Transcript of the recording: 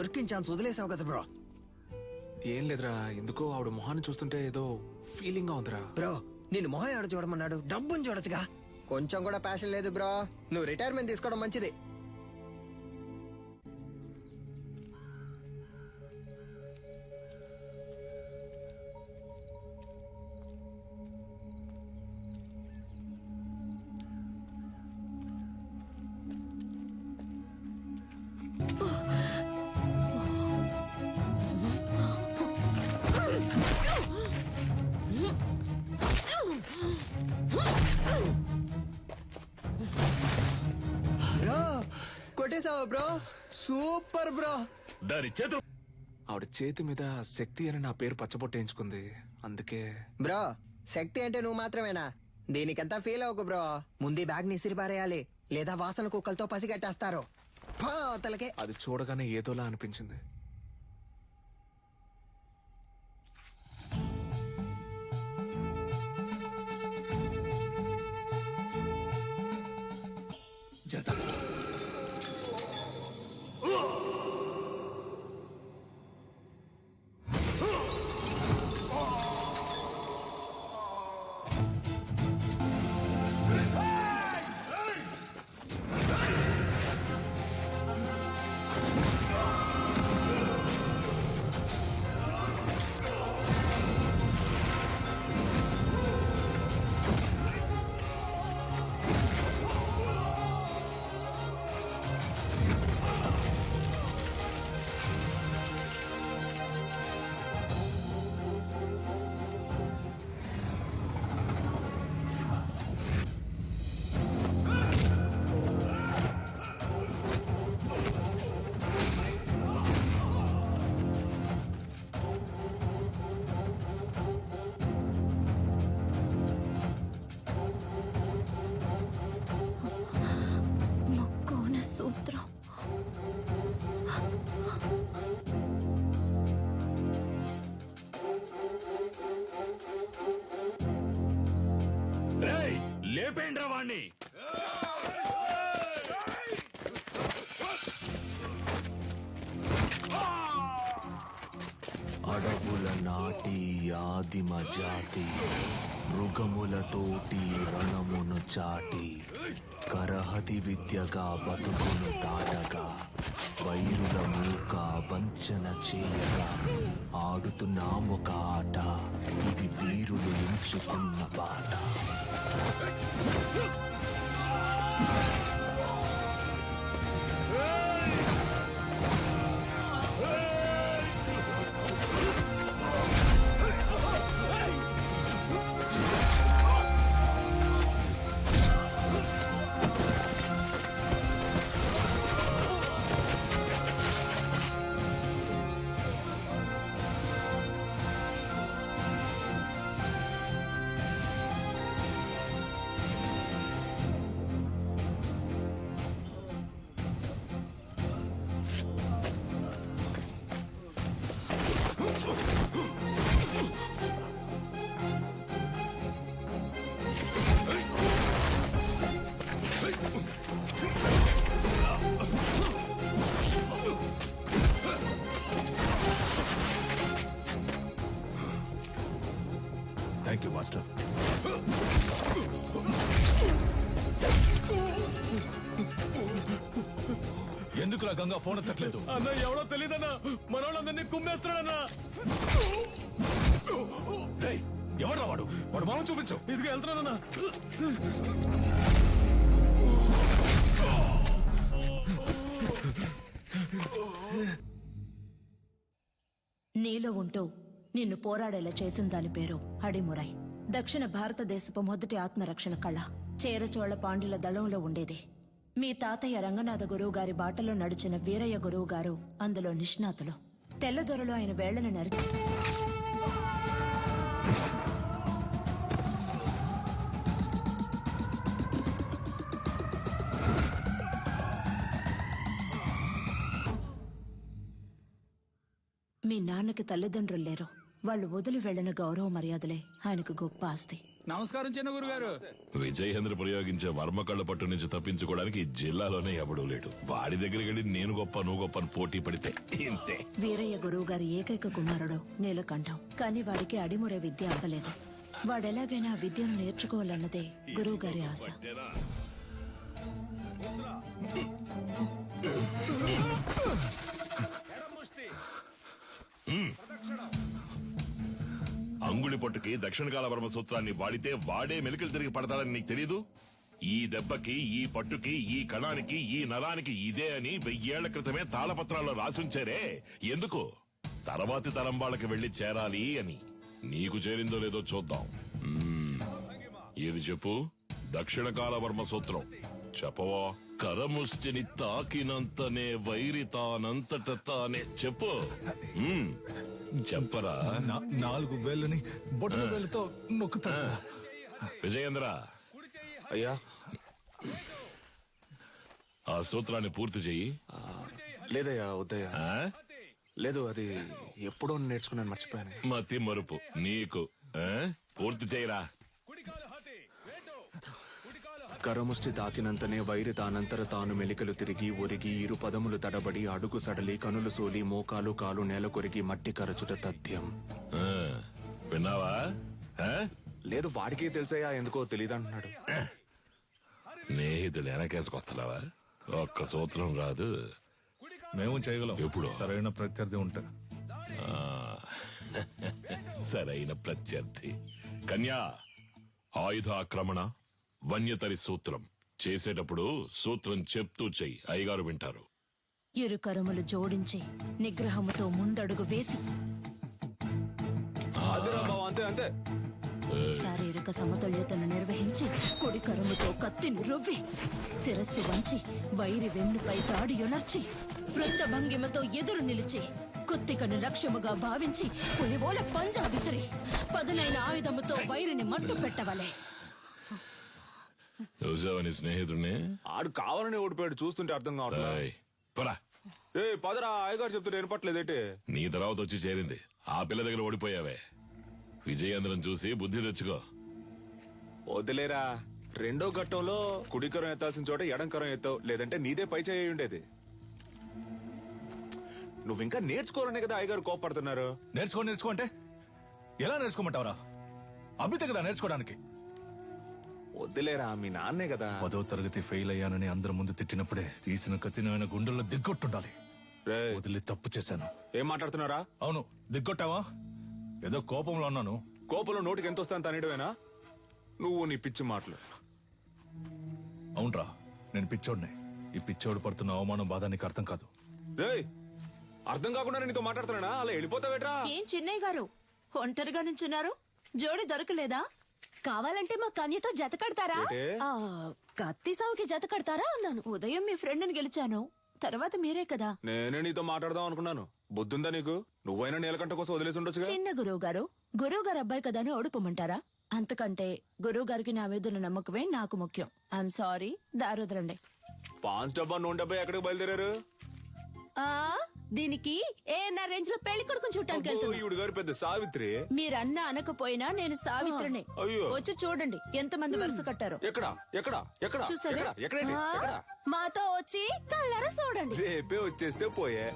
దొరికిన ఛాన్స్ వదిలేసావు కదా బ్రో. ఏం లేదురా, ఎందుకో ఆవిడ మొహాన్ని చూస్తుంటే ఏదో ఫీలింగ్ గా ఉందిరా. బ్రో నిన్ను మొహం ఆడ చూడమన్నాడు, డబ్బుని చూడొచ్చుగా. కొంచెం కూడా ప్యాషన్ లేదు బ్రో. నువ్వు రిటైర్మెంట్ తీసుకోవడం మంచిది. బ్రో కొట్టేసావా బ్రో? Super bro. దాని చేతులు ఆవిడ చేతి మీద శక్తి అని నా పేరు పచ్చబొట్టేయించుకుంది, అందుకే. బ్రో శక్తి అంటే నువ్వు మాత్రమేనా? దీనికంతా ఫీల్ అవ్వకు బ్రో. ముందు బ్యాగ్ ని ఇసిరిపారేయాలి, లేదా వాసన కుక్కలతో పసిగట్టేస్తారు. తలకే అది చూడగానే ఏదోలా అనిపించింది. సూత్రం. లేపేండ్రా వాణ్ణి. అడవుల నాటి ఆదిమ జాతి మృగములతోటి రణమును చాటి కరహతి విద్యగా బతుకును దాటగా వైరుల మూక వంచన చేయగా ఆడుతున్నామొక ఆట, ఇది వీరులు ఎంచుకున్న పాట. Thank you master. ఎందుకులా గంగా ఫోన్ ఎత్తట్లేదు? అన్న ఎవడో తెలియదన్నా, మనోళ్ళందరినీ కుమ్మేస్తున్నాడన్నా. ఎవడ్రా వాడు? వాడు మామ చూపించు. ఇదిగా వెళ్తున్నానన్నా. నీలో ఉంటూ నిన్ను పోరాడేలా చేసిన దాని పేరు అడిమురై. దక్షిణ భారతదేశపు మొదటి ఆత్మరక్షణ కళ చేరచోళ పాండ్యుల దళంలో ఉండేది. మీ తాతయ్య రంగనాథ గురువు గారి బాటలో నడిచిన వీరయ్య గురువు గారు అందులో నిష్ణాతులు. తెల్లదొరలో ఆయన వేళ్లను నరికి మీ నాన్నకి తల్లిదండ్రులు లేరు. వాళ్ళు వదిలి వెళ్లిన గౌరవ మర్యాదలే ఆయనకు గొప్ప ఆస్తి. నమస్కారం చిన్న గురుగారు. విజయేంద్ర ప్రయోగించే వర్మ కళ్ళ పట్టు నుంచి తప్పించుకోవడానికి ఈ జిల్లాలోనే ఎవడూ లేడు. వాడి దగ్గరికి వెళ్ళి నేను గొప్ప నువ్వు గొప్ప అని పోటీ పడితే ఇంతే. వీరయ్య గురువు గారి ఏకైక కుమారుడు నీలకంఠం. కానీ వాడికి అడిమురే విద్య అవ్వలేదు. వాడెలాగైనా విద్యను నేర్చుకోవాలన్నదే గురువు గారి ఆశ. అంగుళి పట్టుకి దక్షిణకాల వర్మ సూత్రాన్ని వాడితే వాడే మెలికలు తిరిగి పడతాడని నీకు తెలీదు? ఈ దెబ్బకి, ఈ పట్టుకి, ఈ కణానికి, ఈ నరానికి ఇదే అని 1000 ఏళ్ల క్రితమే తాళపత్రాల్లో రాసుంచారే. ఎందుకు? తర్వాతి తరం వాళ్ళకి వెళ్లి చేరాలి అని. నీకు చేరిందో లేదో చూద్దాం. ఇది చెప్పు. దక్షిణకాల వర్మ సూత్రం చెప్పవా? కరముష్టిని తాకినంతనే వైరి తానంతట తానే. చెప్పు. చెప్పరా? 4 వేళ్ళని బొట్టు వేళ్ళతో నొక్కుతా. విజయేంద్ర, అయ్యా ఆ సూత్రాన్ని పూర్తి చెయ్యి. లేదయ్యా, వద్దయ్యా. ఆ? లేదు, అది ఎప్పుడో నేర్చుకున్నాను, మర్చిపోయాను. మతి మరుపు నీకు. ఆ? పూర్తి చేయరా. కరముష్టి తాకినంతనే వైరి తానంతర తాను మెలికలు తిరిగి ఒరిగి ఇరు పదములు తడబడి అడుగు సడలి కనులు సోలి మోకాలు కాలు నేల కొరిగి మట్టి కరచుట తథ్యం. ఆ, విన్నావా? ఆ? లేదు, వాడికి తెలిసయ్యా, ఎందుకో తెలియదంటున్నాడు. స్నేహితుడు వెనకేసుకొస్తున్నావా? ఒక్క సూత్రం రాదు. మేము చేయగలం ఎప్పుడు? సరైన ప్రత్యర్థి ఉంటే. ఆ, సరైన ప్రత్యర్థి. కన్యా, ఆయుధ ఆక్రమణ వన్యతరి సూత్రం చేసేటప్పుడు సూత్రం చెప్తూ చెయ్యి. అయ్యగారు వింటారు. ఇరు కరములు జోడించి నిగ్రహముతో ముందడుగు వేసి అంతే అంతే. శారీరక సమతుల్యతను నిర్వహించి కుడి కరముతో కత్తిని రువ్వి శిరస్సు వంచి వైరి వెన్నుపై తాడి యొనర్చి వృత్త భంగిమతో ఎదురు నిలిచి కుత్తికను లక్ష్యముగా భావించి పులివోల పంజా విసిరి పదునైన ఆయుధముతో వైరిని మట్టు పెట్టవలే. చూసావని స్నేహితుడిని? ఆడు కావాలని ఓడిపోయాడు, చూస్తుంటే అర్థం కావట్లేదు. ఏయ్, పరా. ఏ పదరా, అయ్యగారు చెప్తుంటే ఏర్పట్లేదేంటి? నీ తర్వాత వచ్చి చేరింది. ఆ పిల్ల దగ్గర ఓడిపోయావే. విజయేంద్రం చూసి బుద్ధి తెచ్చుకో. వదిలేరా, రెండో ఘట్టంలో కుడికరం ఎత్తాల్సిన చోట ఎడంకరం ఎత్తావు, లేదంటే నీదే పై చేయి ఉండేది. నువ్వు ఇంకా నేర్చుకోవాలనే కదా అయ్యగారు కోపడుతున్నారు. నేర్చుకో అంటే ఎలా నేర్చుకోమంటావరా? అభితే కదా నేర్చుకోవడానికి. వద్దులేరా, మీ నాన్నే కదా. 10వ తరగతి ఫెయిల్ అయ్యానని అందరి ముందు తిట్టినప్పుడే తీసిన కత్తిని ఆయన గుండెల్లో దిగ్గొట్టుండాలి. రేయ్, వదిలి తప్పు చేశాను. ఏం మాట్లాడుతున్నారా? అవును, దిగ్గొట్టావా? ఏదో కోపంలో అన్నాను. కోపంలో నోటికి ఎంత వస్తాను తనేయడమేనా? నువ్వు నీ పిచ్చి మాటలు. అవునరా, నేను పిచ్చోడిని. ఈ పిచ్చోడు పడుతున్న అవమానం బాధ నీకు అర్థం కాదు. రేయ్, అర్థం కాకుండా నీతో మాట్లాడుతున్నానా? అలా వెళ్ళిపోతావేట్రా? ఏం చిన్నయ్య గారు ఒంటరిగా నుంచున్నారు? జోడి దొరకలేదా? కావాలంటే మా కన్యతో జత కడతారా? ఏంటే? ఆ, కత్తి సావుకి జత కడతారా అన్నాను. ఉదయం మీ ఫ్రెండ్ని గెలిచాను, తర్వాత మీరే కదా. నేనే నీతో మాట్లాడదాం అనుకున్నాను. బుద్ధుందా నీకు? నువ్వైనా నీలకంఠ కోసం వదిలేసి ఉండొచ్చుగా. చిన్న గురువు గారు అబ్బాయి కదా అని ఓడిపోమంటారా? అంతకంటే గురువు గారికి నా మీద ఉన్న నమ్మకమే నాకు ముఖ్యం. I'm sorry, దారుదరండి. పాన్స్ డబ్బా నూనె డబ్బా ఎక్కడికి బయలుదేరారు? ఆ దీనికి ఏఎన్ఆర్ రేంజ్ లో పెళ్లి కొడుకుని చూడటానికి అబ్బో, వెళ్తున్నా. ఈవిడ గారి పెద్ద సావిత్రి. మీరన్నా అనకపోయినా నేను సావిత్రిని. అయ్యో. వచ్చి చూడండి ఎంతమంది వరుస కట్టారు. ఎక్కడ ఎక్కడ ఎక్కడ చూసారా? ఎక్కడ? ఎక్కడేంటి? ఆ, ఎక్కడ? మాతో వచ్చి కళ్ళారా చూడండి. రేపే వచ్చేస్తే పోయే.